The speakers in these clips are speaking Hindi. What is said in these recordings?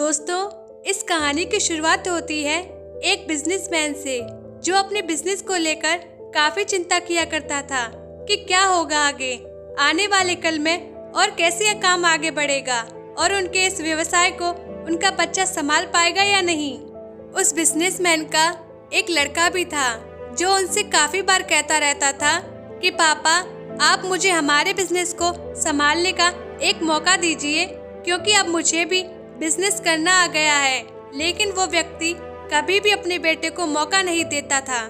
दोस्तों, इस कहानी की शुरुआत होती है एक बिजनेसमैन से जो अपने बिजनेस को लेकर काफी चिंता किया करता था कि क्या होगा आगे आने वाले कल में और कैसे यह काम आगे बढ़ेगा और उनके इस व्यवसाय को उनका बच्चा संभाल पाएगा या नहीं। उस बिजनेसमैन का एक लड़का भी था जो उनसे काफी बार कहता रहता था कि पापा, आप मुझे हमारे बिजनेस को संभालने का एक मौका दीजिए क्योंकि अब मुझे भी बिजनेस करना आ गया है। लेकिन वो व्यक्ति कभी भी अपने बेटे को मौका नहीं देता था।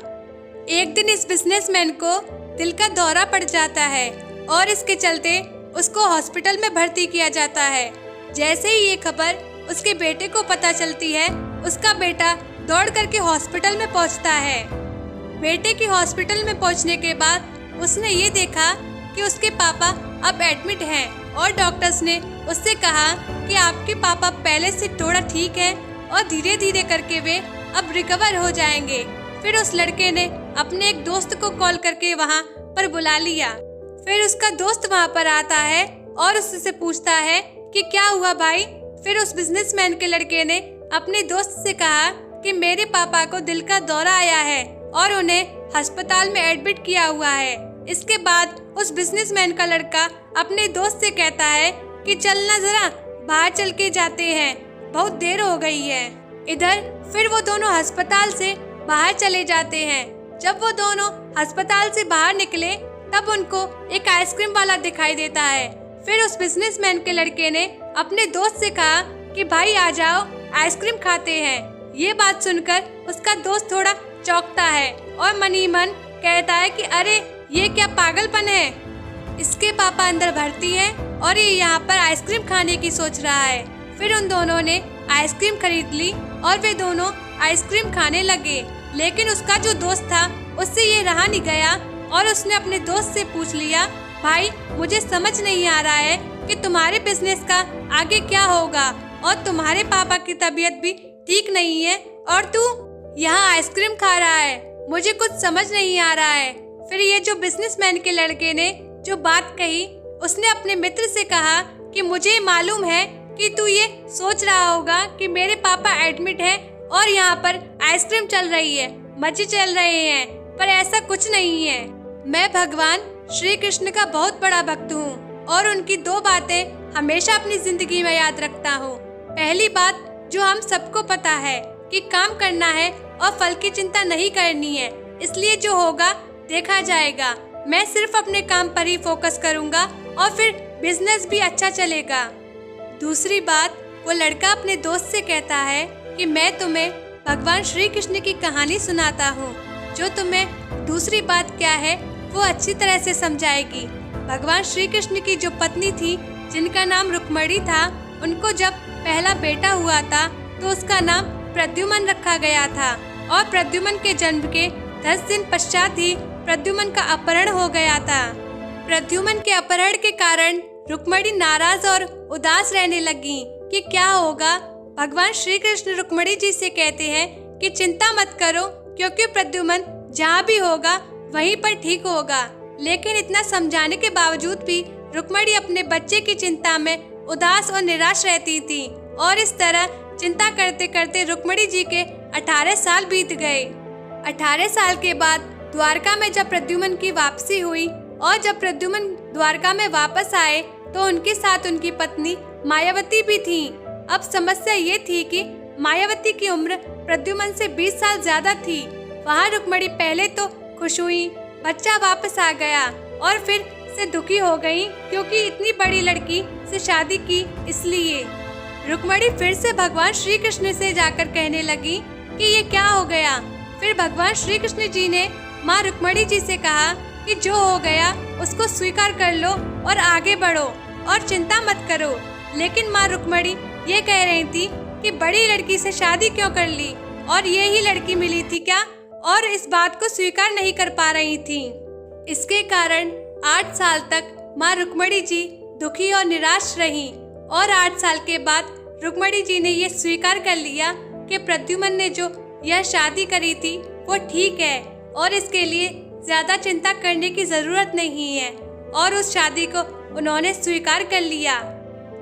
एक दिन इस बिजनेसमैन को दिल का दौरा पड़ जाता है और इसके चलते उसको हॉस्पिटल में भर्ती किया जाता है। जैसे ही ये खबर उसके बेटे को पता चलती है, उसका बेटा दौड़ करके हॉस्पिटल में पहुंचता है। बेटे के हॉस्पिटल में पहुंचने के बाद उसने ये देखा कि उसके पापा अब एडमिट हैं और डॉक्टर्स ने उससे कहा कि आपके पापा पहले से थोड़ा ठीक है और धीरे धीरे करके वे अब रिकवर हो जाएंगे। फिर उस लड़के ने अपने एक दोस्त को कॉल करके वहाँ पर बुला लिया। फिर उसका दोस्त वहाँ पर आता है और उससे पूछता है कि क्या हुआ भाई। फिर उस बिजनेसमैन के लड़के ने अपने दोस्त से कहा कि मेरे पापा को दिल का दौरा आया है और उन्हें अस्पताल में एडमिट किया हुआ है। इसके बाद उस बिजनेसमैन का लड़का अपने दोस्त से कहता है कि चलना जरा बाहर चल के जाते हैं, बहुत देर हो गई है। इधर फिर वो दोनों अस्पताल से बाहर चले जाते हैं। जब वो दोनों अस्पताल से बाहर निकले तब उनको एक आइसक्रीम वाला दिखाई देता है। फिर उस बिजनेसमैन के लड़के ने अपने दोस्त से कहा कि भाई आ जाओ, आइसक्रीम खाते हैं। ये बात सुनकर उसका दोस्त थोड़ा चौंकता है और मन ही मन कहता है कि अरे ये क्या पागलपन है। इसके पापा अंदर भर्ती हैं और ये यहाँ पर आइसक्रीम खाने की सोच रहा है। फिर उन दोनों ने आइसक्रीम खरीद ली और वे दोनों आइसक्रीम खाने लगे। लेकिन उसका जो दोस्त था उससे ये रहा नहीं गया और उसने अपने दोस्त से पूछ लिया, भाई मुझे समझ नहीं आ रहा है कि तुम्हारे बिजनेस का आगे क्या होगा और तुम्हारे पापा की तबीयत भी ठीक नहीं है और तू यहाँ आइसक्रीम खा रहा है, मुझे कुछ समझ नहीं आ रहा है। फिर ये जो बिजनेसमैन के लड़के ने जो बात कही, उसने अपने मित्र से कहा कि मुझे मालूम है कि तू ये सोच रहा होगा कि मेरे पापा एडमिट हैं और यहाँ पर आइसक्रीम चल रही है, मजे चल रहे हैं, पर ऐसा कुछ नहीं है। मैं भगवान श्री कृष्ण का बहुत बड़ा भक्त हूँ और उनकी दो बातें हमेशा अपनी जिंदगी में याद रखता हूँ। पहली बात जो हम सबको पता है कि काम करना है और फल की चिंता नहीं करनी है, इसलिए जो होगा देखा जाएगा। मैं सिर्फ अपने काम पर ही फोकस करूंगा और फिर बिजनेस भी अच्छा चलेगा। दूसरी बात, वो लड़का अपने दोस्त से कहता है कि मैं तुम्हें भगवान श्री कृष्ण की कहानी सुनाता हूँ जो तुम्हें दूसरी बात क्या है वो अच्छी तरह से समझाएगी। भगवान श्री कृष्ण की जो पत्नी थी जिनका नाम रुक्मणी था, उनको जब पहला बेटा हुआ था तो उसका नाम प्रद्युम्न रखा गया था और प्रद्युम्न के जन्म के 10 दिन पश्चात ही प्रद्युम्न का अपहरण हो गया था। प्रद्युम्न के अपहरण के कारण रुक्मणी नाराज और उदास रहने लगी कि क्या होगा। भगवान श्री कृष्ण रुक्मणी जी से कहते हैं कि चिंता मत करो क्योंकि प्रद्युम्न जहाँ भी होगा वहीं पर ठीक होगा। लेकिन इतना समझाने के बावजूद भी रुक्मणी अपने बच्चे की चिंता में उदास और निराश रहती थी और इस तरह चिंता करते करते रुक्मणी जी के 18 साल बीत गए। 18 साल के बाद द्वारका में जब प्रद्युम्न की वापसी हुई और जब प्रद्युम्न द्वारका में वापस आए तो उनके साथ उनकी पत्नी मायावती भी थी। अब समस्या ये थी कि मायावती की उम्र प्रद्युम्न से 20 साल ज्यादा थी। वहाँ रुक्मणी पहले तो खुश हुई, बच्चा वापस आ गया, और फिर से दुखी हो गई क्योंकि इतनी बड़ी लड़की से शादी की। इसलिए रुक्मणी फिर से भगवान श्री कृष्ण से जाकर कहने लगी कि ये क्या हो गया। फिर भगवान श्री कृष्ण जी ने माँ रुक्मणी जी से कहा कि जो हो गया उसको स्वीकार कर लो और आगे बढ़ो और चिंता मत करो। लेकिन माँ रुक्मणी ये कह रही थी कि बड़ी लड़की से शादी क्यों कर ली और ये ही लड़की मिली थी क्या, और इस बात को स्वीकार नहीं कर पा रही थी। इसके कारण 8 साल तक माँ रुक्मणी जी दुखी और निराश रही और 8 साल के बाद रुक्मणी जी ने ये स्वीकार कर लिया कि प्रद्युम्न ने जो यह शादी करी थी वो ठीक है और इसके लिए ज्यादा चिंता करने की जरूरत नहीं है, और उस शादी को उन्होंने स्वीकार कर लिया।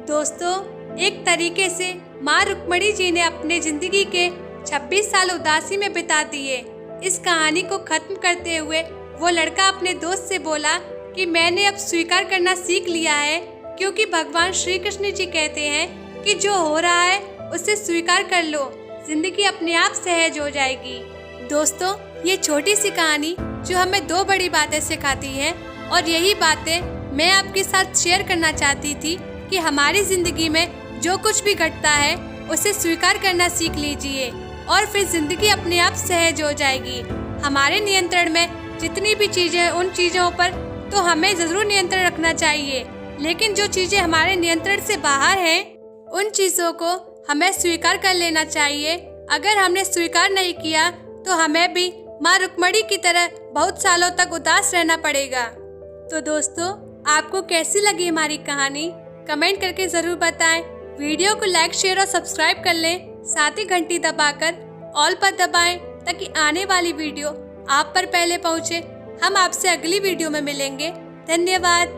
दोस्तों, एक तरीके से माँ रुक्मणी जी ने अपने जिंदगी के 26 साल उदासी में बिता दिए। इस कहानी को खत्म करते हुए वो लड़का अपने दोस्त से बोला कि मैंने अब स्वीकार करना सीख लिया है, क्योंकि भगवान श्री कृष्ण जी कहते हैं कि जो हो रहा है उसे स्वीकार कर लो, जिंदगी अपने आप सहज हो जाएगी। दोस्तों, ये छोटी सी कहानी जो हमें 2 बड़ी बातें सिखाती है, और यही बातें मैं आपके साथ शेयर करना चाहती थी कि हमारी जिंदगी में जो कुछ भी घटता है उसे स्वीकार करना सीख लीजिए और फिर जिंदगी अपने आप सहज हो जाएगी। हमारे नियंत्रण में जितनी भी चीजें हैं उन चीजों पर तो हमें जरूर नियंत्रण रखना चाहिए, लेकिन जो चीजें हमारे नियंत्रण से बाहर हैं उन चीजों को हमें स्वीकार कर लेना चाहिए। अगर हमने स्वीकार नहीं किया तो हमें भी माँ रुक्मणी की तरह बहुत सालों तक उदास रहना पड़ेगा। तो दोस्तों, आपको कैसी लगी हमारी कहानी कमेंट करके जरूर बताएं। वीडियो को लाइक, शेयर और सब्सक्राइब कर लें। साथ ही घंटी दबाकर ऑल पर दबाएं ताकि आने वाली वीडियो आप पर पहले पहुंचे। हम आपसे अगली वीडियो में मिलेंगे। धन्यवाद।